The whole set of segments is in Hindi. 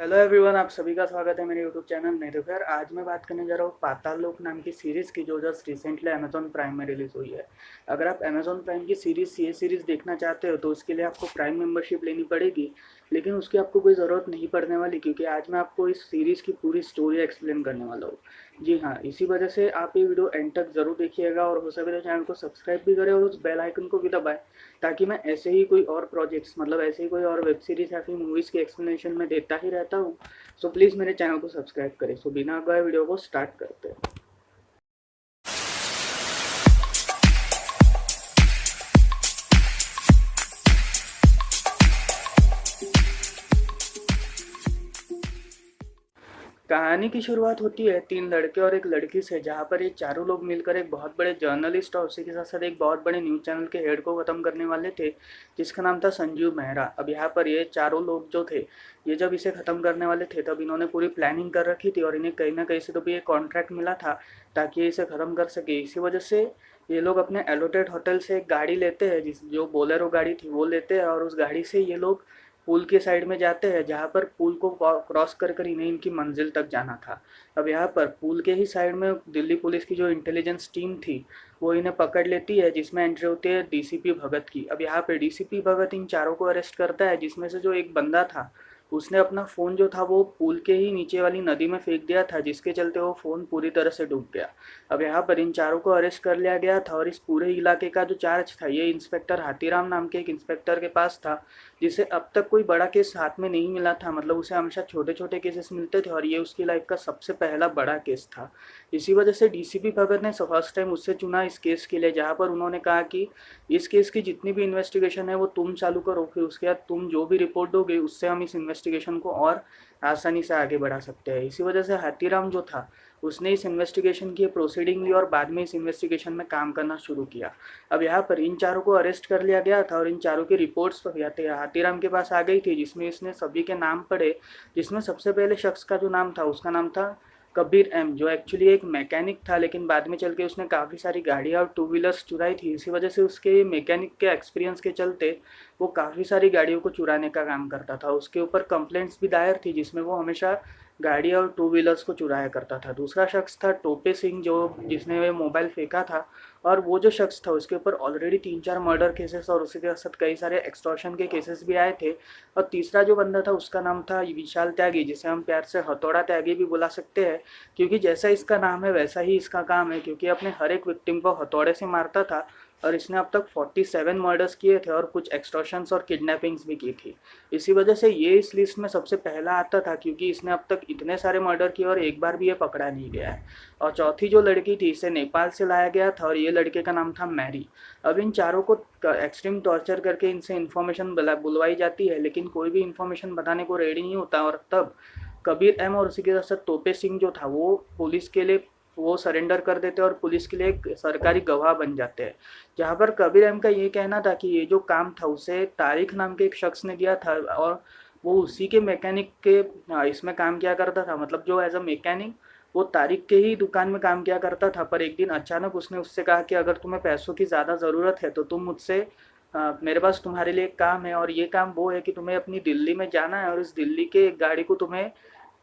हेलो एवरीवन, आप सभी का स्वागत है मेरे यूट्यूब चैनल नेटफेयर। आज मैं बात करने जा रहा हूँ पाताल लोक नाम की सीरीज़ की, जो जस्ट रिसेंटली अमेजॉन प्राइम में रिलीज़ हुई है। अगर आप अमेजॉन प्राइम की ये सीरीज़ देखना चाहते हो तो उसके लिए आपको प्राइम मेंबरशिप लेनी पड़ेगी, लेकिन उसकी आपको कोई ज़रूरत नहीं पड़ने वाली, क्योंकि आज मैं आपको इस सीरीज़ की पूरी स्टोरी एक्सप्लेन करने वाला हूँ। जी हाँ, इसी वजह से आप ये वीडियो एंड तक ज़रूर देखिएगा और हो सके तो चैनल को सब्सक्राइब भी करें और उस बेल आइकन को भी दबाएं, ताकि मैं ऐसे ही कोई और प्रोजेक्ट्स, मतलब ऐसे ही कोई और वेब सीरीज़ या फिर मूवीज़ की एक्सप्लेनेशन में देता ही रहता हूँ। सो प्लीज़ मेरे चैनल को सब्सक्राइब करें। सो बिना गए वीडियो को स्टार्ट करते हैं। कहानी की शुरुआत होती है तीन लड़के और एक लड़की से, जहाँ पर ये चारों लोग मिलकर एक बहुत बड़े जर्नलिस्ट और उसी के साथ साथ एक बहुत बड़े न्यूज़ चैनल के हेड को ख़त्म करने वाले थे, जिसका नाम था संजीव मेहरा। अब यहाँ पर ये चारों लोग जो थे, ये जब इसे ख़त्म करने वाले थे तब इन्होंने पूरी प्लानिंग कर रखी थी और इन्हें कहीं ना कहीं से तो भी ये कॉन्ट्रैक्ट मिला था ताकि ये इसे ख़त्म कर सके। इसी वजह से ये लोग अपने एलोटेड होटल से एक गाड़ी लेते हैं, जिस जो बोलेरो गाड़ी थी वो लेते हैं, और उस गाड़ी से ये लोग पुल के साइड में जाते हैं, जहाँ पर पुल को क्रॉस कर कर इन्हें इनकी मंजिल तक जाना था। अब यहाँ पर पुल के ही साइड में दिल्ली पुलिस की जो इंटेलिजेंस टीम थी वो इन्हें पकड़ लेती है, जिसमें एंट्री होती है डीसीपी भगत की। अब यहाँ पे डीसीपी भगत इन चारों को अरेस्ट करता है, जिसमें से जो एक बंदा था उसने अपना फ़ोन जो था वो पुल के ही नीचे वाली नदी में फेंक दिया था, जिसके चलते वो फ़ोन पूरी तरह से डूब गया। अब यहाँ पर इन चारों को अरेस्ट कर लिया गया था और इस पूरे इलाके का जो चार्ज था ये इंस्पेक्टर हाथीराम नाम के एक इंस्पेक्टर के पास था, जिसे अब तक कोई बड़ा केस हाथ में नहीं मिला था। मतलब उसे हमेशा छोटे छोटे केसेस मिलते थे और ये उसकी लाइफ का सबसे पहला बड़ा केस था। इसी वजह से डीसीपी भगत ने फर्स्ट टाइम उससे चुना इस केस के लिए, जहाँ पर उन्होंने कहा कि इस केस की जितनी भी इन्वेस्टिगेशन है वो तुम चालू करो, फिर उसके बाद तुम जो भी रिपोर्ट दोगे उससे हम इस इन्वेस्टिगेशन को और आसानी से आगे बढ़ा सकते हैं। इसी वजह से हाथीराम जो था उसने इस इन्वेस्टिगेशन की प्रोसीडिंग ली और बाद में इस इन्वेस्टिगेशन में काम करना शुरू किया। अब यहाँ पर इन चारों को अरेस्ट कर लिया गया था और इन चारों की रिपोर्ट्स तो हाथीराम के पास आ गई थी, जिसमें इसने सभी के नाम पढ़े। जिसमें सबसे पहले शख्स का जो नाम था उसका नाम था कबीर एम, जो एक्चुअली एक मैकेनिक था, लेकिन बाद में चल के उसने काफ़ी सारी गाड़ियाँ और टू व्हीलर्स चुराई थी। इसी वजह से उसके मैकेनिक के एक्सपीरियंस के चलते वो काफ़ी सारी गाड़ियों को चुराने का काम करता था। उसके ऊपर कंप्लेंट्स भी दायर थी, जिसमें वो हमेशा गाड़ी और टू व्हीलर्स को चुराया करता था। दूसरा शख्स था टोपे सिंह, जो जिसने वे मोबाइल फेंका था, और वो जो शख्स था उसके ऊपर ऑलरेडी 3-4 मर्डर केसेस और उसी के साथ कई सारे एक्सटॉर्शन के केसेस भी आए थे। और तीसरा जो बंदा था उसका नाम था विशाल त्यागी, जिसे हम प्यार से हथौड़ा त्यागी भी बुला सकते हैं, क्योंकि जैसा इसका नाम है वैसा ही इसका काम है, क्योंकि अपने हर एक विक्टिम को हथौड़े से मारता था। और इसने अब तक 47 मर्डर्स किए थे और कुछ एक्सटॉर्शंस और किडनैपिंग्स भी की थी। इसी वजह से ये इस लिस्ट में सबसे पहला आता था, क्योंकि इसने अब तक इतने सारे मर्डर किए और एक बार भी ये पकड़ा नहीं गया है। और चौथी जो लड़की थी इसे नेपाल से लाया गया था और ये लड़के का नाम था मैरी। अब इन चारों को एक्सट्रीम टॉर्चर करके इनसे इन्फॉर्मेशन बुलवाई जाती है, लेकिन कोई भी इन्फॉर्मेशन बताने को रेडी नहीं होता। और तब कबीर एम और उसी के साथ तोपे सिंह जो था वो पुलिस के लिए वो सरेंडर कर देते और पुलिस के लिए एक सरकारी गवाह बन जाते हैं। जहाँ पर कबीर एम का ये कहना था कि ये जो काम था उसे तारिक नाम के एक शख्स ने दिया था और वो उसी के मैकेनिक के इसमें काम किया करता था। मतलब जो एज अ मैकेनिक वो तारिक के ही दुकान में काम किया करता था। पर एक दिन अचानक उसने उससे कहा कि अगर तुम्हें पैसों की ज़्यादा ज़रूरत है तो तुम मुझसे मेरे पास तुम्हारे लिए एक काम है, और ये काम वो है कि तुम्हें अपनी दिल्ली में जाना है और इस दिल्ली के एक गाड़ी को तुम्हें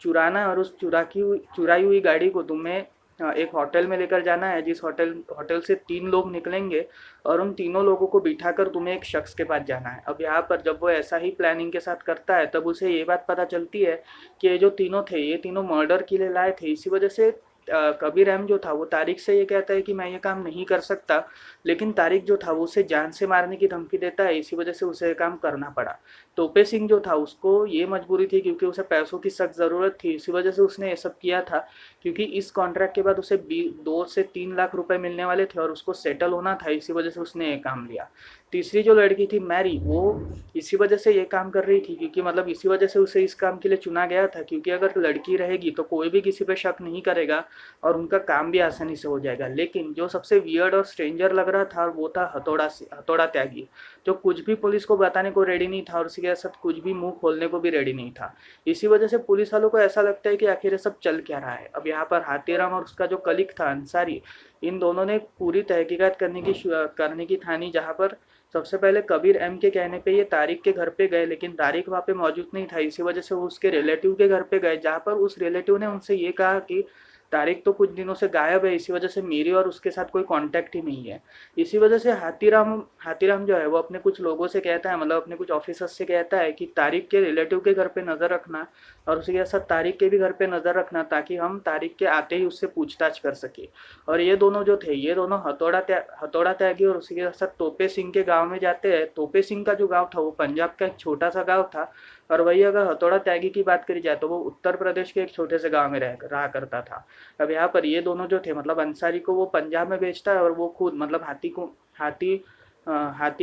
चुराना है, और उस चुराई हुई गाड़ी को तुम्हें एक होटल में लेकर जाना है, जिस होटल होटल से 3 लोग निकलेंगे और उन तीनों लोगों को बिठाकर तुम्हें एक शख्स के पास जाना है। अब यहाँ पर जब वो ऐसा ही प्लानिंग के साथ करता है तब उसे ये बात पता चलती है कि ये जो तीनों थे ये तीनों मर्डर के लिए लाए थे। इसी वजह से कबीर अहम जो था वो तारिक से ये कहता है कि मैं ये काम नहीं कर सकता, लेकिन तारिक जो था वो उसे जान से मारने की धमकी देता है। इसी वजह से उसे ये काम करना पड़ा। तोपे सिंह जो था उसको ये मजबूरी थी, क्योंकि उसे पैसों की सख्त ज़रूरत थी। इसी वजह से उसने ये सब किया था, क्योंकि इस कॉन्ट्रैक्ट के बाद उसे 2 से 3 लाख रुपए मिलने वाले थे और उसको सेटल होना था। इसी वजह से उसने ये काम लिया। तीसरी जो लड़की थी मैरी, वो इसी वजह से ये काम कर रही थी, क्योंकि मतलब इसी वजह से उसे इस काम के लिए चुना गया था, क्योंकि अगर लड़की रहेगी तो कोई भी किसी पे शक नहीं करेगा और उनका काम भी आसानी से हो जाएगा। लेकिन जो सबसे वियर्ड और स्ट्रेंजर लग रहा था वो था हथौड़ा त्यागी, जो कुछ भी पुलिस को बताने को रेडी नहीं था और उसके साथ कुछ भी मुंह खोलने को भी रेडी नहीं था। इसी वजह से पुलिस वालों को ऐसा लगता है कि आखिर ये सब चल क्या रहा है। अब यहाँ पर हाथीराम और उसका जो कलीग था अंसारी, इन दोनों ने पूरी तहकीकात करने की ठानी, जहाँ पर सबसे पहले कबीर एम के कहने पे ये तारिक के घर पे गए, लेकिन तारिक वहाँ पे मौजूद नहीं था। इसी वजह से वो उसके रिलेटिव के घर पे गए, जहाँ पर उस रिलेटिव ने उनसे ये कहा कि तारिक तो कुछ दिनों से गायब है, इसी वजह से मेरी और उसके साथ कोई कांटेक्ट ही नहीं है। इसी वजह से हाथीराम जो है वो अपने कुछ लोगों से कहता है, मतलब अपने कुछ ऑफिसर्स से कहता है कि तारिक के रिलेटिव के घर पे नज़र रखना और उसी के साथ तारिक के भी घर पे नज़र रखना, ताकि हम तारिक के आते ही उससे पूछताछ कर सके। और ये दोनों जो थे, ये दोनों हथौड़ा त्यागी और उसी के साथ तोपे सिंह के गांव में जाते हैं। तोपे सिंह का जो गांव था वो पंजाब का एक छोटा सा गांव था, और वही अगर हथौड़ा त्यागी की बात करी जाए तो वो उत्तर प्रदेश के एक छोटे से गांव में रहा करता था। अब यहाँ पर ये दोनों जो थे, मतलब अंसारी को वो पंजाब में बेचता है और वो खुद मतलब हाथी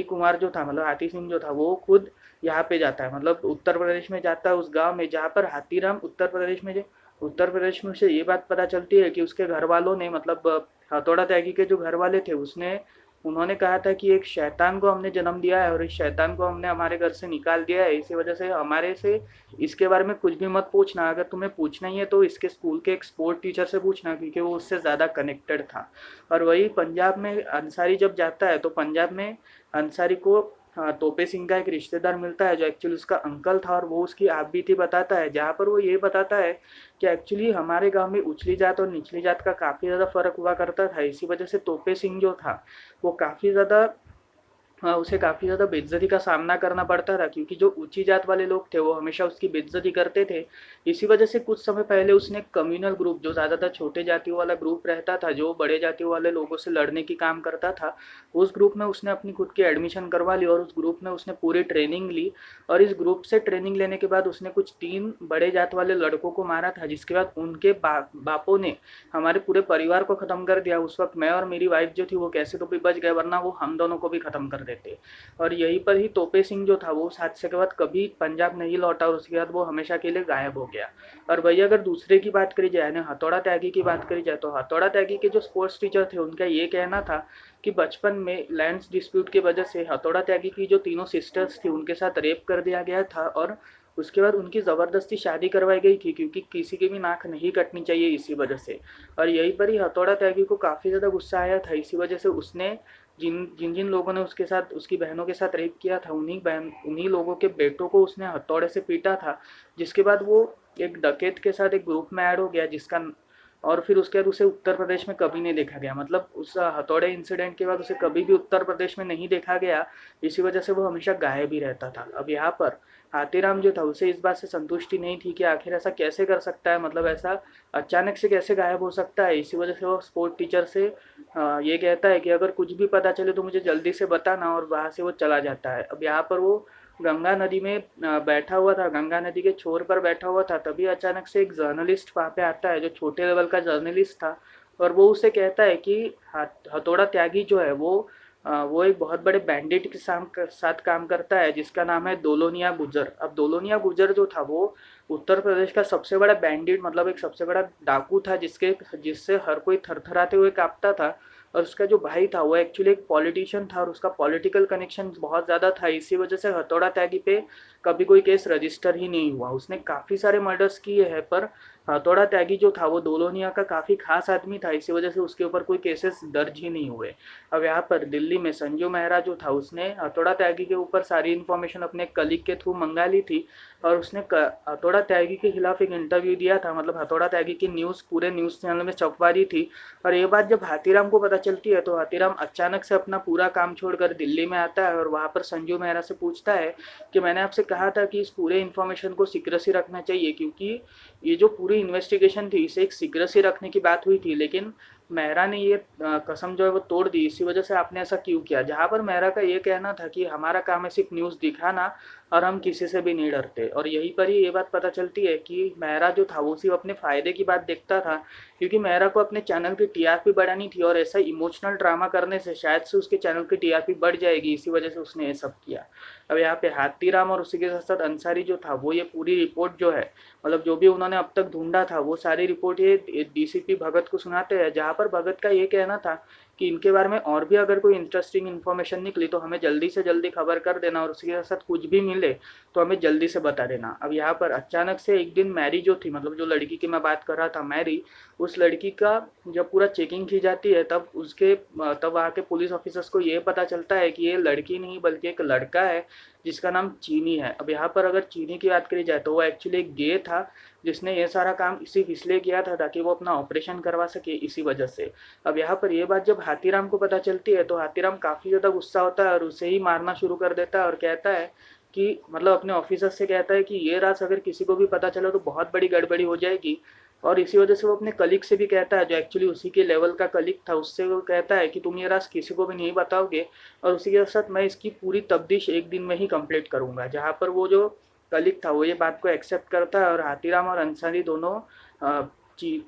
कुमार जो था, मतलब हाथी सिंह जो था, वो खुद यहाँ पे जाता है, मतलब उत्तर प्रदेश में जाता है उस गांव में, जहाँ पर हाथीराम उत्तर प्रदेश में उसे ये बात पता चलती है कि उसके घर वालों ने, मतलब हथौड़ा त्यागी के जो घर वाले थे उन्होंने कहा था कि एक शैतान को हमने जन्म दिया है और इस शैतान को हमने हमारे घर से निकाल दिया है, इसी वजह से हमारे से इसके बारे में कुछ भी मत पूछना। अगर तुम्हें पूछना ही है तो इसके स्कूल के एक स्पोर्ट टीचर से पूछना, क्योंकि वो उससे ज़्यादा कनेक्टेड था। और वही पंजाब में अंसारी जब जाता है तो पंजाब में अंसारी को तोपे सिंह का एक रिश्तेदार मिलता है जो एक्चुअली उसका अंकल था, और वो उसकी आप बीती बताता है, जहाँ पर वो ये बताता है कि एक्चुअली हमारे गांव में उछली जात और निचली जात का काफ़ी ज़्यादा फर्क हुआ करता था। इसी वजह से तोपे सिंह जो था वो काफ़ी ज़्यादा उसे काफ़ी ज़्यादा बेइज्जती का सामना करना पड़ता था, क्योंकि जो ऊंची जात वाले लोग थे वो हमेशा उसकी बेइज्जती करते थे। इसी वजह से कुछ समय पहले उसने कम्युनल ग्रुप, जो ज़्यादातर छोटे जातियों वाला ग्रुप रहता था, जो बड़े जातियों वाले लोगों से लड़ने की काम करता था, उस ग्रुप में उसने अपनी खुद की एडमिशन करवा ली और उस ग्रुप में उसने पूरी ट्रेनिंग ली। और इस ग्रुप से ट्रेनिंग लेने के बाद उसने कुछ 3 बड़े जात वाले लड़कों को मारा था, जिसके बाद उनके बापों ने हमारे पूरे परिवार को ख़त्म कर दिया। उस वक्त मैं और मेरी वाइफ जो थी वो कैसे तो भी बच गए, वरना वो हम दोनों को भी ख़त्म कर देते। और यहीं पर ही तोपे सिंह जो था वो उस हादसे के बाद कभी पंजाब नहीं लौटा और उसके बाद वो हमेशा के लिए गायब हो गया। और वही अगर दूसरे की बात करी जाए, यानी हथौड़ा त्यागी की बात करी जाए, तो हथौड़ा त्यागी के जो स्पोर्ट्स टीचर थे उनका ये कहना था कि बचपन में लैंड्स डिस्प्यूट की वजह से हथौड़ा त्यागी की जो तीनों सिस्टर्स थी उनके साथ रेप कर दिया गया था, और उसके बाद उनकी ज़बरदस्ती शादी करवाई गई थी, क्योंकि किसी की भी नाक नहीं कटनी चाहिए इसी वजह से। और यहीं पर ही हथौड़ा त्यागी को काफ़ी ज़्यादा गुस्सा आया था, इसी वजह से उसने जिन जिन जिन लोगों ने उसके साथ, उसकी बहनों के साथ रेप किया था, उन्हीं लोगों के बेटों को उसने हथौड़े से पीटा था। जिसके बाद वो एक डकैत के साथ एक ग्रुप में ऐड हो गया, जिसका और फिर उसके बाद उसे उत्तर प्रदेश में कभी नहीं देखा गया, मतलब उस हथौड़े इंसिडेंट के बाद उसे कभी भी उत्तर प्रदेश में नहीं देखा गया। इसी वजह से वो हमेशा गायब ही रहता था। अब यहाँ पर हाथीराम जो था उसे इस बात से संतुष्टि नहीं थी कि आखिर ऐसा कैसे कर सकता है, मतलब ऐसा अचानक से कैसे गायब हो सकता है। इसी वजह से वो स्पोर्ट टीचर से ये कहता है कि अगर कुछ भी पता चले तो मुझे जल्दी से बताना, और वहाँ से वो चला जाता है। अब यहाँ पर वो गंगा नदी में बैठा हुआ था, गंगा नदी के छोर पर बैठा हुआ था, तभी अचानक से एक जर्नलिस्ट वहाँ पे आता है जो छोटे लेवल का जर्नलिस्ट था, और वो उसे कहता है कि हथौड़ा त्यागी जो है वो एक बहुत बड़े बैंडिट के साथ काम करता है, जिसका नाम है दोलोनिया गुजर। अब दोलोनिया गुजर जो था वो उत्तर प्रदेश का सबसे बड़ा बैंडिट, मतलब एक सबसे बड़ा डाकू था, जिससे हर कोई थरथराते हुए कांपता था। और उसका जो भाई था वो एक्चुअली एक पॉलिटिशियन था और उसका पॉलिटिकल कनेक्शन बहुत ज़्यादा था। इसी वजह से हथौड़ा त्यागी पे कभी कोई केस रजिस्टर ही नहीं हुआ। उसने काफ़ी सारे मर्डर्स किए हैं, पर हथौड़ा त्यागी जो था वो दोलोनिया का काफ़ी खास आदमी था, इसी वजह से उसके ऊपर कोई केसेस दर्ज ही नहीं हुए। अब यहाँ पर दिल्ली में संजू मेहरा जो था उसने हथौड़ा त्यागी के ऊपर सारी इन्फॉर्मेशन अपने कलीग के थ्रू मंगा ली थी, और उसने हथौड़ा त्यागी के खिलाफ एक इंटरव्यू दिया था, मतलब हथौड़ा त्यागी की न्यूज़ पूरे न्यूज़ चैनल में छपवा दी थी। और ये बात जब हाथीराम को पता चलती है तो हाथीराम अचानक से अपना पूरा काम छोड़कर दिल्ली में आता है और वहाँ पर संजू मेहरा से पूछता है कि मैंने आपसे कहा था कि इस पूरे इन्फॉर्मेशन को सीक्रेसी रखना चाहिए, क्योंकि ये जो पूरी इन्वेस्टिगेशन थी इसे एक सीक्रेसी रखने की बात हुई थी, लेकिन मेहरा ने ये कसम जो है वो तोड़ दी, इसी वजह से आपने ऐसा क्यों किया। जहाँ पर मेहरा का ये कहना था कि हमारा काम है सिर्फ न्यूज़ दिखाना और हम किसी से भी नहीं डरते। और यहीं पर ही ये बात पता चलती है कि मेहरा जो था वो सिर्फ अपने फ़ायदे की बात देखता था, क्योंकि मेहरा को अपने चैनल की टीआरपी बढ़ानी थी, और ऐसा इमोशनल ड्रामा करने से शायद से उसके चैनल की टीआरपी बढ़ जाएगी, इसी वजह से उसने ये सब किया। अब यहाँ पे हाथीराम और उसी के साथ साथ अंसारी जो था वो ये पूरी रिपोर्ट जो है, मतलब जो भी उन्होंने अब तक ढूंढा था वो सारी रिपोर्ट ये डीसीपी भगत को सुनाते हैं, जहाँ पर भगत का ये कहना था कि इनके बारे में और भी अगर कोई इंटरेस्टिंग इन्फॉर्मेशन निकली तो हमें जल्दी से जल्दी खबर कर देना, और उसके साथ कुछ भी मिले तो हमें जल्दी से बता देना। अब यहाँ पर अचानक से एक दिन मैरी जो थी, मतलब जो लड़की की मैं बात कर रहा था मैरी, उस लड़की का जब पूरा चेकिंग की जाती है तब तब वहाँ के पुलिस ऑफिसर्स को ये पता चलता है कि ये लड़की नहीं बल्कि एक लड़का है जिसका नाम चीनी है। अब यहाँ पर अगर चीनी की बात करी जाए तो वो एक्चुअली एक गे था जिसने ये सारा काम सिर्फ इसलिए किया था ताकि वो अपना ऑपरेशन करवा सके, इसी वजह से। अब यहाँ पर ये बात जब हाथीराम को पता चलती है तो हाथीराम काफ़ी ज़्यादा गुस्सा होता है और उसे ही मारना शुरू कर देता है, और कहता है कि मतलब अपने ऑफिसर से कहता है कि ये राज अगर किसी को भी पता चला तो बहुत बड़ी गड़बड़ी हो जाएगी। और इसी वजह से वो अपने कलीग से भी कहता है, जो एक्चुअली उसी के लेवल का कलीग था, उससे वो कहता है कि तुम ये राज किसी को भी नहीं बताओगे, और उसी के साथ मैं इसकी पूरी तफ्तीश एक दिन में ही कंप्लीट करूंगा। जहाँ पर वो जो कलीग था वो ये बात को एक्सेप्ट करता है, और हाथीराम और अंसारी ची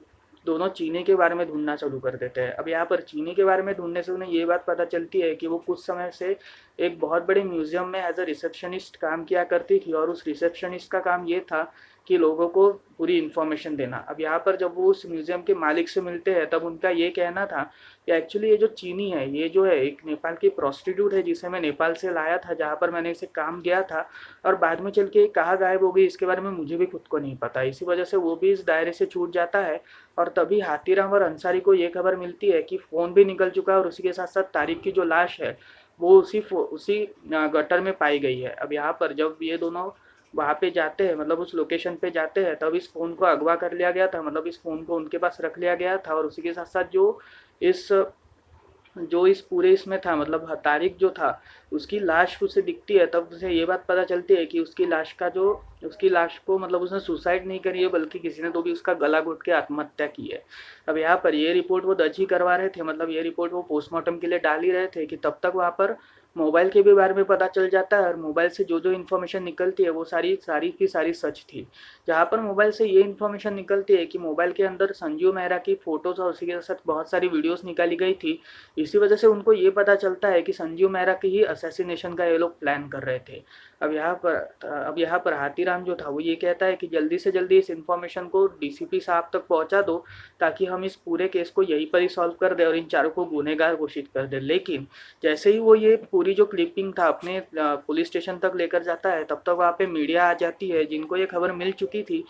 दोनों चीनी के बारे में ढूंढना चालू कर देते हैं। अब यहाँ पर चीनी के बारे में ढूंढने से उन्हें ये बात पता चलती है कि वो कुछ समय से एक बहुत बड़े म्यूजियम में एज अ रिसेप्शनिस्ट काम किया करती थी, और उस रिसेप्शनिस्ट का काम ये था कि लोगों को पूरी इन्फॉर्मेशन देना। अब यहाँ पर जब वो उस म्यूजियम के मालिक से मिलते हैं तब उनका ये कहना था कि एक्चुअली ये जो चीनी है ये जो है एक नेपाल की प्रोस्टिट्यूट है जिसे मैं नेपाल से लाया था, जहाँ पर मैंने इसे काम दिया था, और बाद में चल के कहाँ गायब हो गई इसके बारे में मुझे भी खुद को नहीं पता। इसी वजह से वो भी इस दायरे से छूट जाता है। और तभी हाथीराम और अंसारी को ये खबर मिलती है कि फ़ोन भी निकल चुका है, और उसी के साथ साथ तारिक की जो लाश है वो उसी गटर में पाई गई है। अब यहाँ पर जब ये दोनों वहाँ पे जाते हैं, मतलब उस लोकेशन पे जाते हैं, तब इस फ़ोन को अगवा कर लिया गया था, मतलब इस फ़ोन को उनके पास रख लिया गया था। और उसी के साथ साथ इस इस पूरे इसमें था, मतलब तारिक जो था उसकी लाश उसे दिखती है, तब उसे ये बात पता चलती है कि उसकी लाश को मतलब उसने सुसाइड नहीं करी है बल्कि किसी ने तो भी उसका गला घोट के आत्महत्या की है। अब यहाँ पर ये रिपोर्ट वो दर्ज ही करवा रहे थे, मतलब ये रिपोर्ट वो पोस्टमार्टम के लिए डाल ही रहे थे कि तब तक वहाँ पर मोबाइल के भी बारे में पता चल जाता है, और मोबाइल से जो इन्फॉर्मेशन निकलती है वो सारी सारी की सारी सच थी। जहाँ पर मोबाइल से ये इन्फॉर्मेशन निकलती है कि मोबाइल के अंदर संजीव मेहरा की फ़ोटोज़ और उसी के साथ बहुत सारी वीडियोस निकाली गई थी। इसी वजह से उनको ये पता चलता है कि संजीव मेहरा की ही असैसिनेशन का ये लोग प्लान कर रहे थे। अब यहाँ पर हाथीराम जो था वो ये कहता है कि जल्दी से जल्दी इस इन्फॉर्मेशन को डीसीपी साहब तक पहुँचा दो ताकि हम इस पूरे केस को यहीं पर ही सॉल्व कर दें और इन चारों को गुनहगार घोषित कर दें। लेकिन जैसे ही वो ये पूरी जो क्लिपिंग था अपने पुलिस स्टेशन तक लेकर जाता है तब तक वहाँ पे मीडिया आ जाती है, जिनको ये खबर मिल चुकी थी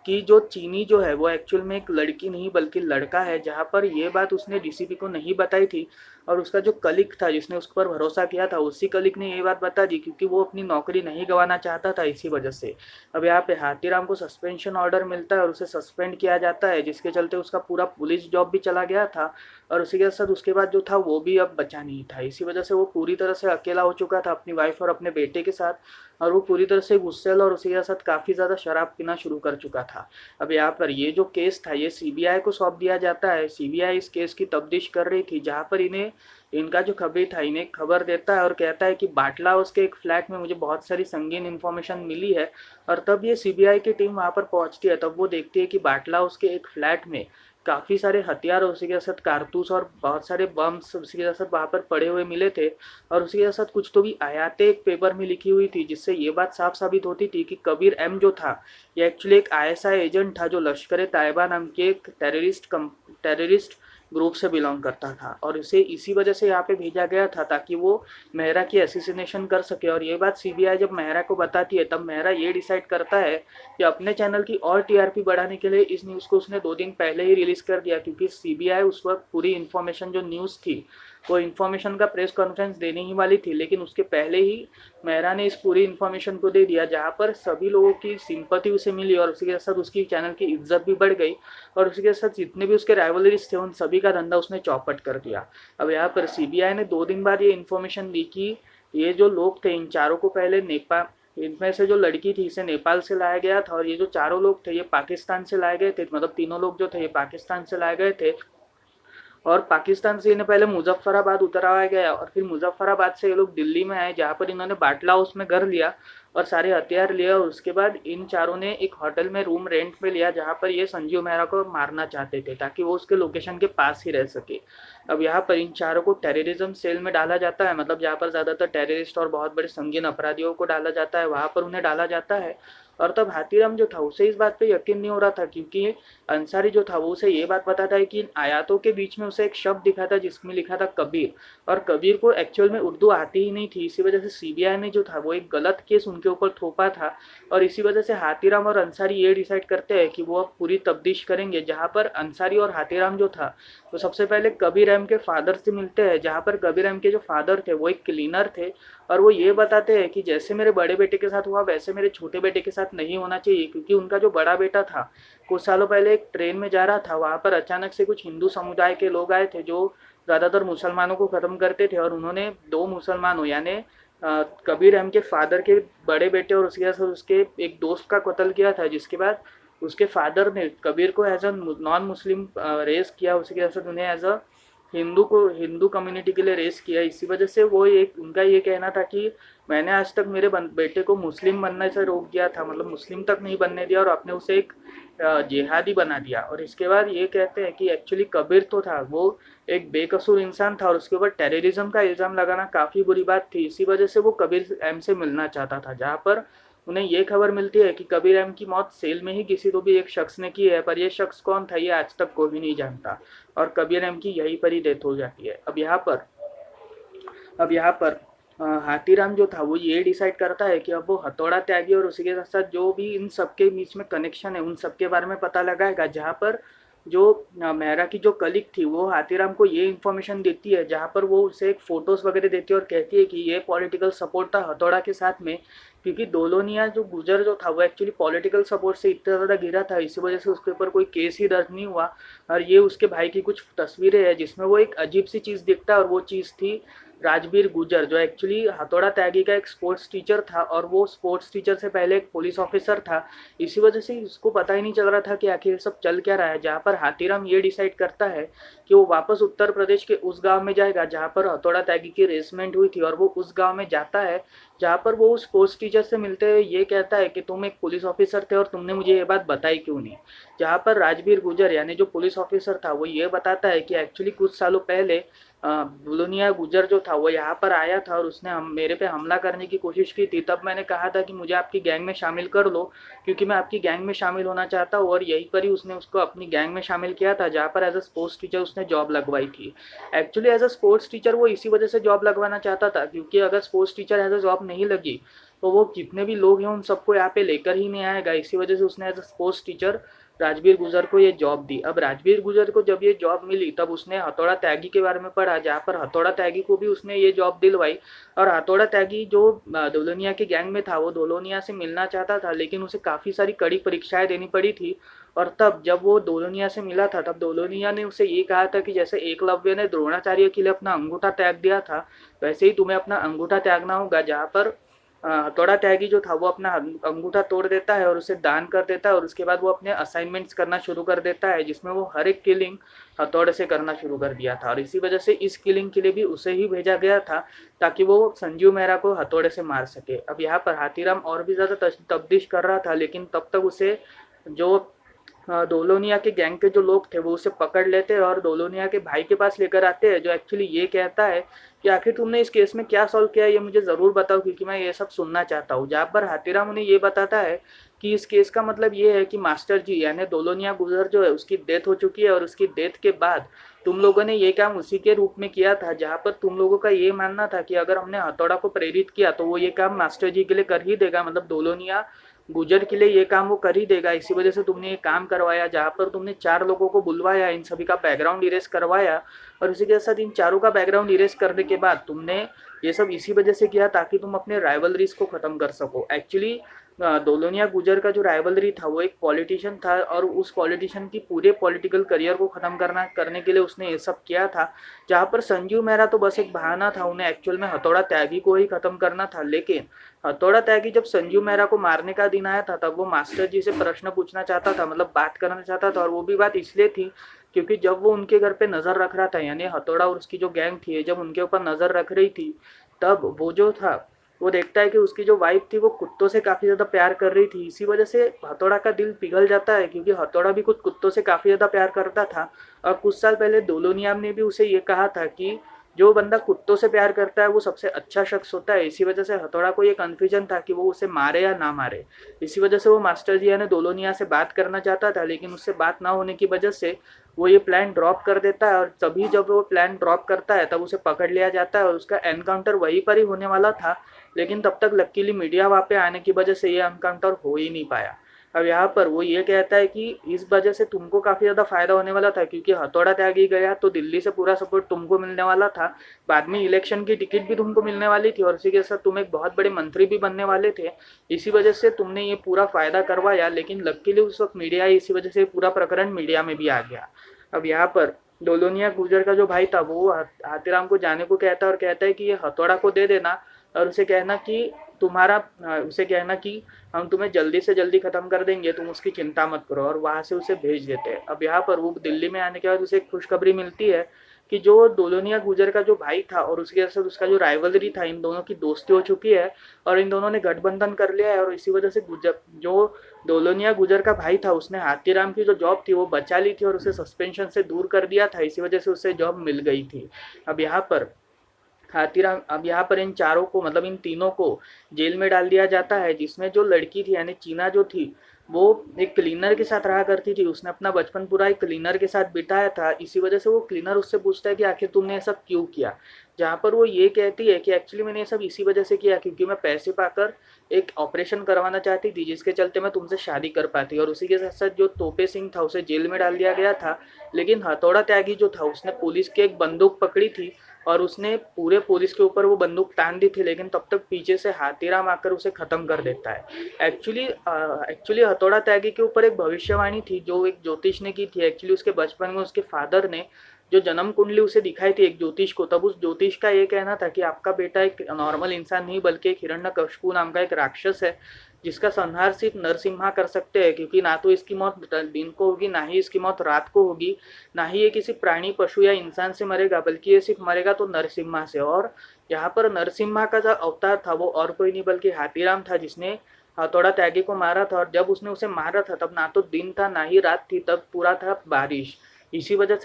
कि जो चीनी जो है वो एक्चुअल में एक लड़की नहीं बल्कि लड़का है। जहाँ पर ये बात उसने डीसीपी को नहीं बताई थी, और उसका जो कलीग था जिसने उस पर भरोसा किया था उसी कलीग ने ये बात बता दी, क्योंकि वो अपनी नौकरी नहीं गंवाना चाहता था इसी वजह से। अब यहाँ पे हाथीराम को सस्पेंशन ऑर्डर मिलता है और उसे सस्पेंड किया जाता है, जिसके चलते उसका पूरा पुलिस जॉब भी चला गया था, और उसी के साथ उसके बाद जो था वो भी अब बचा नहीं था। इसी वजह से वो पूरी तरह से अकेला हो चुका था अपनी वाइफ और अपने बेटे के साथ, और वो पूरी तरह से गुस्सेल और उसी के साथ काफ़ी ज़्यादा शराब पीना शुरू कर चुका था। अब यहाँ पर ये जो केस था ये सीबीआई को सौंप दिया जाता है। सीबीआई इस केस की तफ्तीश कर रही थी, जहाँ पर इनका जो खबरी था इन्हें खबर देता है और कहता है कि बाटला हाउस के एक फ्लैट में मुझे बहुत सारी संगीन इन्फॉर्मेशन मिली है। और तब ये सीबीआई की टीम वहाँ पर पहुँचती है, तब वो देखती है कि बाटला हाउस के एक फ्लैट में काफ़ी सारे हथियार और उसी के साथ कारतूस और बहुत सारे बम्स उसी के साथ वहाँ पर पड़े हुए मिले थे, और उसी के साथ कुछ तो भी आयातें एक पेपर में लिखी हुई थी, जिससे ये बात साफ साबित होती थी कि कबीर एम जो था ये एक्चुअली एक आईएसआई एजेंट था जो लश्कर तैयबा नाम के एक टेररिस्ट ग्रुप से बिलोंग करता था, और इसे इसी वजह से यहाँ पे भेजा गया था ताकि वो मेहरा की असैसिनेशन कर सके। और ये बात सीबीआई जब मेहरा को बताती है तब मेहरा ये डिसाइड करता है कि अपने चैनल की और टीआरपी बढ़ाने के लिए इस न्यूज़ को उसने 2 दिन पहले ही रिलीज़ कर दिया, क्योंकि सीबीआई उस वक्त पूरी इन्फॉर्मेशन जो न्यूज़ थी वो इन्फॉर्मेशन का प्रेस कॉन्फ्रेंस देने ही वाली थी, लेकिन उसके पहले ही मेहरा ने इस पूरी इन्फॉर्मेशन को दे दिया, जहाँ पर सभी लोगों की सिंपैथी उसे मिली और उसी के साथ उसकी चैनल की इज्जत भी बढ़ गई, और उसी के साथ जितने भी उसके राइवलरीज थे उन सभी का धंधा उसने चौपट कर दिया। अब यहाँ पर सीबीआई ने 2 दिन बाद ये इन्फॉर्मेशन दी कि ये जो लोग थे इन चारों को पहले नेपाल, इनमें से जो लड़की थी इसे नेपाल से लाया गया था, और ये जो चारों लोग थे ये पाकिस्तान से लाए गए थे, मतलब तीनों लोग जो थे ये पाकिस्तान से लाए गए थे। और पाकिस्तान से इन्हें पहले मुजफ्फराबाद उतरवाया गया, और फिर मुजफ्फराबाद से ये लोग दिल्ली में आए, जहाँ पर इन्होंने बाटला हाउस में घर लिया और सारे हथियार लिए, और उसके बाद इन चारों ने एक होटल में रूम रेंट पे लिया, जहाँ पर ये संजीव मेहरा को मारना चाहते थे ताकि वो उसके लोकेशन के पास ही रह सके। अब यहाँ पर इन चारों को टेररिज्म सेल में डाला जाता है, मतलब जहाँ पर ज़्यादातर टेररिस्ट और बहुत बड़े संगीन अपराधियों को डाला जाता है वहाँ पर उन्हें डाला जाता है, और तब हाथीराम जो था उसे इस बात पे यकीन नहीं हो रहा था, क्योंकि अंसारी जो था वो उसे ये बात बताता है कि आयातों के बीच में उसे एक शब्द दिखा था जिसमें लिखा था कबीर, और कबीर को एक्चुअल में उर्दू आती ही नहीं थी। इसी वजह से सीबीआई ने जो था वो एक गलत केस उनके ऊपर थोपा था, और इसी वजह से हाथीराम और अंसारी ये डिसाइड करते हैं कि वो अब पूरी तफ्तीश करेंगे, जहाँ पर अंसारी और हाथीराम जो था वो सबसे पहले कबीर अहम के फादर से मिलते हैं, जहाँ पर कबीर अहम के जो फादर थे वो एक क्लीनर थे, और वो ये बताते हैं कि जैसे मेरे बड़े बेटे के साथ हुआ वैसे मेरे छोटे बेटे के साथ नहीं होना चाहिए, क्योंकि उनका जो बड़ा बेटा था कुछ सालों पहले एक ट्रेन में जा रहा था, वहाँ पर अचानक से कुछ हिंदू समुदाय के लोग आए थे जो ज़्यादातर मुसलमानों को ख़त्म करते थे, और उन्होंने दो मुसलमानों यानी कबीर अहम के फादर के बड़े बेटे और उसके साथ उसके एक दोस्त का कत्ल किया था, जिसके बाद उसके फादर ने कबीर को as a non Muslim raise किया, उसके साथ उन्हें एज अ हिंदू कम्युनिटी के लिए रेस किया। इसी वजह से वो एक उनका ये कहना था कि मैंने आज तक मेरे बेटे को मुस्लिम बनने से रोक दिया था, मतलब मुस्लिम तक नहीं बनने दिया, और आपने उसे एक जिहादी बना दिया। और इसके बाद ये कहते हैं कि एक्चुअली कबीर तो था वो एक बेकसूर इंसान था, और उसके ऊपर टेररिज्म का इल्ज़ाम लगाना काफ़ी बुरी बात थी। इसी वजह से वो कबीर एम से मिलना चाहता था, जहाँ पर उन्हें ये खबर मिलती है कि कबीर एम की मौत सेल में ही किसी तो भी एक शख्स ने की है, पर ये शख्स कौन था ये आज तक कोई भी नहीं जानता, और कबीर एम की यहीं पर ही डेथ हो जाती है। अब यहाँ पर हाथीराम जो था वो ये डिसाइड करता है कि अब वो हथौड़ा त्यागी और उसी के साथ साथ जो भी इन सबके बीच में कनेक्शन है उन सबके बारे में पता लगाएगा, जहाँ पर जो मेहरा की जो कलीग थी वो हाथीराम को ये इन्फॉर्मेशन देती है, जहाँ पर वो उसे एक फ़ोटोज़ वगैरह देती है और कहती है कि ये पॉलिटिकल सपोर्ट था हथौड़ा के साथ में, क्योंकि दोलोनिया जो गुजर जो था वो एक्चुअली पॉलिटिकल सपोर्ट से इतना ज़्यादा घिरा था, इसी वजह से उसके ऊपर कोई केस ही दर्ज नहीं हुआ। और ये उसके भाई की कुछ तस्वीरें हैं जिसमें वो एक अजीब सी चीज़ दिखता है, और वो चीज़ थी राजबीर गुजर, जो एक्चुअली हथौड़ा त्यागी का एक स्पोर्ट्स टीचर था, और वो स्पोर्ट्स टीचर से पहले एक पुलिस ऑफिसर था। इसी वजह से उसको पता ही नहीं चल रहा था कि आखिर सब चल क्या रहा है, जहाँ पर हाथीराम ये डिसाइड करता है कि वो वापस उत्तर प्रदेश के उस गांव में जाएगा जहाँ पर हथौड़ा त्यागी की रेसमेंट हुई थी, और वो उस गांव में जाता है जहाँ पर वो स्पोर्ट्स टीचर से मिलते हुए ये कहता है कि तुम एक पुलिस ऑफिसर थे और तुमने मुझे ये बात बताई क्यों नहीं। जहाँ पर राजबीर गुजर यानी जो पुलिस ऑफिसर था वो ये बताता है कि एक्चुअली कुछ सालों पहले दुल्हनिया गुजर जो था वो यहाँ पर आया था और उसने मेरे पे हमला करने की कोशिश की थी। तब मैंने कहा था कि मुझे आपकी गैंग में शामिल कर लो, क्योंकि मैं आपकी गैंग में शामिल होना चाहता हूँ, और यहीं पर ही उसने उसको अपनी गैंग में शामिल किया था, जहाँ पर एज अ स्पोर्ट्स टीचर उसने जॉब लगवाई थी। Actually as a sports teacher वो इसी वजह से जॉब लगवाना चाहता था, क्योंकि अगर sports teacher as a job नहीं लगी तो वो जितने भी लोग हैं उन सबको यहाँ पे लेकर ही नहीं आएगा। इसी वजह से उसने as a sports teacher Rajbir Gujar को ये जॉब दी। अब राजबीर गुजर को जब ये जॉब मिली तब उसने हथौड़ा त्यागी के बारे में पढ़ा, जहाँ पर हथौड़ा त्यागी को भी उसने ये जॉब दिलवाई। और हथौड़ा त्यागी जो दोलोनिया के गैंग में था वो दोलोनिया से मिलना चाहता था, लेकिन उसे काफ़ी सारी कड़ी परीक्षाएं देनी पड़ी थी। और तब जब वो दोलोनिया से मिला था तब दोलोनिया ने उसे ये कहा था कि जैसे एकलव्य ने द्रोणाचार्य के लिए अपना अंगूठा त्याग दिया था, वैसे ही तुम्हें अपना अंगूठा त्यागना होगा। जहाँ पर हथौड़ा त्यागी जो था वो अपना अंगूठा तोड़ देता है और उसे दान कर देता है, और उसके बाद वो अपने असाइनमेंट्स करना शुरू कर देता है, जिसमें वो हर एक किलिंग हथौड़े से करना शुरू कर दिया था। और इसी वजह से इस किलिंग के लिए भी उसे ही भेजा गया था, ताकि वो संजीव मेहरा को हथौड़े से मार सके। अब यहाँ पर हाथीराम और भी ज़्यादा तफ्तीश कर रहा था, लेकिन तब तक उसे जो दोलोनिया के गैंग के जो लोग थे वो उसे पकड़ लेते हैं और दोलोनिया के भाई के पास लेकर आते हैं, जो एक्चुअली ये कहता है कि आखिर तुमने इस केस में क्या सॉल्व किया ये मुझे ज़रूर बताओ, क्योंकि मैं ये सब सुनना चाहता हूँ। जहाँ पर हाथीराम उन्हें ये बताता है कि इस केस का मतलब ये है कि मास्टर जी यानी दोलोनिया गुजर जो है उसकी डेथ हो चुकी है, और उसकी डेथ के बाद तुम लोगों ने ये काम उसी के रूप में किया था, जहाँ पर तुम लोगों का ये मानना था कि अगर हमने हथौड़ा को प्रेरित किया तो वो ये काम मास्टर जी के लिए कर ही देगा, मतलब दोलोनिया गुजर के लिए ये काम वो कर ही देगा। इसी वजह से तुमने ये काम करवाया, जहाँ पर तुमने 4 लोगों को बुलवाया, इन सभी का बैकग्राउंड इरेज करवाया, और उसी के साथ इन चारों का बैकग्राउंड इरेज करने के बाद तुमने ये सब इसी वजह से किया ताकि तुम अपने राइवलरीज को ख़त्म कर सको। एक्चुअली दोलोनिया गुजर का जो राइवलरी था वो एक पॉलिटिशियन था, और उस पॉलिटिशियन की पूरे पॉलिटिकल करियर को ख़त्म करने के लिए उसने ये सब किया था। जहाँ पर संजीव मेहरा तो बस एक बहाना था, उन्हें एक्चुअल में हथौड़ा त्यागी को ही ख़त्म करना था। लेकिन हथौड़ा त्यागी जब संजीव मेहरा को मारने का दिन आया था तब वो मास्टर जी से प्रश्न पूछना चाहता था, मतलब बात करना चाहता था, और वो भी बात इसलिए थी क्योंकि जब वो उनके घर पे नज़र रख रहा था, यानी हथौड़ा और उसकी जो गैंग थी जब उनके ऊपर नज़र रख रही थी, तब वो जो था वो देखता है कि उसकी जो वाइफ थी वो कुत्तों से काफ़ी ज़्यादा प्यार कर रही थी। इसी वजह से हथौड़ा का दिल पिघल जाता है, क्योंकि हथौड़ा भी कुछ कुत्तों से काफ़ी ज़्यादा प्यार करता था। और कुछ साल पहले दोलोनिया ने भी उसे ये कहा था कि जो बंदा कुत्तों से प्यार करता है वो सबसे अच्छा शख्स होता है। इसी वजह से हथौड़ा को ये कन्फ्यूजन था कि वो उसे मारे या ना मारे। इसी वजह से वो मास्टर जिया ने दोलोनिया से बात करना चाहता था, लेकिन उससे बात ना होने की वजह से वो ये प्लान ड्रॉप कर देता है। और तभी जब वो प्लान ड्रॉप करता है तब उसे पकड़ लिया जाता है और उसका एनकाउंटर वहीं पर ही होने वाला था, लेकिन तब तक लकीली मीडिया वहाँ पे आने की वजह से ये एनकाउंटर हो ही नहीं पाया। अब यहाँ पर वो ये कहता है कि इस वजह से तुमको काफ़ी ज़्यादा फायदा होने वाला था, क्योंकि हथौड़ा त्यागी गया तो दिल्ली से पूरा सपोर्ट तुमको मिलने वाला था। बाद में इलेक्शन की टिकट भी तुमको मिलने वाली थी और इसी के साथ तुम एक बहुत बड़े मंत्री भी बनने वाले थे। इसी वजह से तुमने ये पूरा फायदा करवाया, लेकिन लकीली उस वक्त मीडिया आई, इसी वजह से पूरा प्रकरण मीडिया में भी आ गया। अब यहाँ पर दोलोनिया गुर्जर का जो भाई था वो हाथीराम को जाने को कहता है और कहता है कि ये हथौड़ा को दे देना और उसे कहना कि उसे कहना कि हम तुम्हें जल्दी से जल्दी खत्म कर देंगे, तुम उसकी चिंता मत करो, और वहां से उसे भेज देते हैं। अब यहाँ पर वो दिल्ली में आने के बाद उसे एक खुशखबरी मिलती है कि जो दोलोनिया गुजर का जो भाई था और उसके साथ उसका जो राइवलरी था, इन दोनों की दोस्ती हो चुकी है और इन दोनों ने गठबंधन कर लिया है। और इसी वजह से जो दोलोनिया गुजर का भाई था उसने हाथीराम की जो जॉब थी वो बचा ली थी और उसे सस्पेंशन से दूर कर दिया था। इसी वजह से उसे जॉब मिल गई थी। अब यहाँ पर इन चारों को, मतलब इन तीनों को जेल में डाल दिया जाता है, जिसमें जो लड़की थी यानी चीना जो थी वो एक क्लीनर के साथ रहा करती थी। उसने अपना बचपन पूरा एक क्लीनर के साथ बिताया था। इसी वजह से वो क्लीनर उससे पूछता है कि आखिर तुमने ये सब क्यों किया, जहाँ पर वो ये कहती है कि एक्चुअली मैंने ये सब इसी वजह से किया क्योंकि मैं पैसे पाकर एक ऑपरेशन करवाना चाहती थी जिसके चलते मैं तुमसे शादी कर पाती। और उसी के साथ साथ जो तोपे सिंह था उसे जेल में डाल दिया गया था, लेकिन हथौड़ा त्यागी जो था उसने पुलिस की एक बंदूक पकड़ी थी और उसने पूरे पुलिस के ऊपर वो बंदूक तान दी थी, लेकिन तब तक पीछे से हाथीराम आकर उसे खत्म कर देता है। एक्चुअली हथौड़ा त्यागी के ऊपर एक भविष्यवाणी थी जो एक ज्योतिष ने की थी। एक्चुअली उसके बचपन में उसके फादर ने जो जन्म कुंडली उसे दिखाई थी एक ज्योतिष को, तब उस ज्योतिष का ये कहना था कि आपका बेटा एक नॉर्मल इंसान नहीं बल्कि एक हिरण्यकशिपु नाम का एक राक्षस है, जिसका संहार सिर्फ नरसिम्हा कर सकते हैं, क्योंकि ना तो इसकी मौत दिन को होगी, ना ही इसकी मौत रात को होगी, ना ही ये किसी प्राणी पशु या इंसान से मरेगा, बल्कि ये सिर्फ मरेगा तो नरसिम्हा से। और यहाँ पर नरसिम्हा का जो अवतार था वो और कोई नहीं बल्कि हाथीराम था, जिसने हथौड़ा त्यागी को मारा था। और जब उसने उसे मारा था तब ना तो दिन था ना ही रात थी, तब पूरा था बारिश। इसी वजह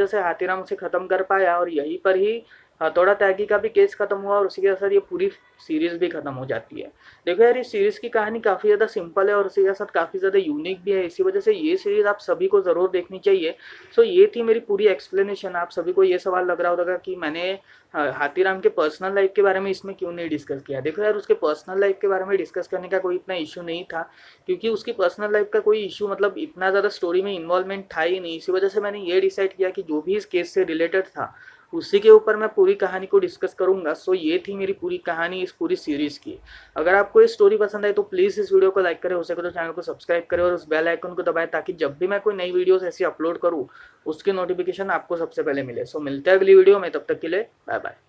से हाथीराम उसे खत्म कर पाया और यहीं पर ही हथौड़ा त्यागी का भी केस खत्म हुआ और उसी के साथ ये पूरी सीरीज भी खत्म हो जाती है। देखो यार, इस सीरीज की कहानी काफ़ी ज़्यादा सिंपल है और उसी के साथ काफ़ी ज़्यादा यूनिक भी है। इसी वजह से ये सीरीज आप सभी को ज़रूर देखनी चाहिए। सो ये थी मेरी पूरी एक्सप्लेनेशन। आप सभी को ये सवाल लग रहा होगा कि मैंने हाथीराम के पर्सनल लाइफ के बारे में इसमें क्यों नहीं डिस्कस किया। देखो यार, उसके पर्सनल लाइफ के बारे में डिस्कस करने का कोई इतना इशू नहीं था, क्योंकि उसकी पर्सनल लाइफ का कोई इशू, मतलब इतना ज़्यादा स्टोरी में इन्वॉल्वमेंट था ही नहीं। इसी वजह से मैंने ये डिसाइड किया कि जो भी इस केस से रिलेटेड था उसी के ऊपर मैं पूरी कहानी को डिस्कस करूंगा। सो ये थी मेरी पूरी कहानी इस पूरी सीरीज की। अगर आपको ये स्टोरी पसंद आई तो प्लीज़ इस वीडियो को लाइक करें, हो सके तो चैनल को सब्सक्राइब करें और उस बेल आइकन को दबाएं, ताकि जब भी मैं कोई नई वीडियोस ऐसी अपलोड करूँ उसकी नोटिफिकेशन आपको सबसे पहले मिले। सो मिलते हैं अगली वीडियो में, तब तक के लिए बाय बाय।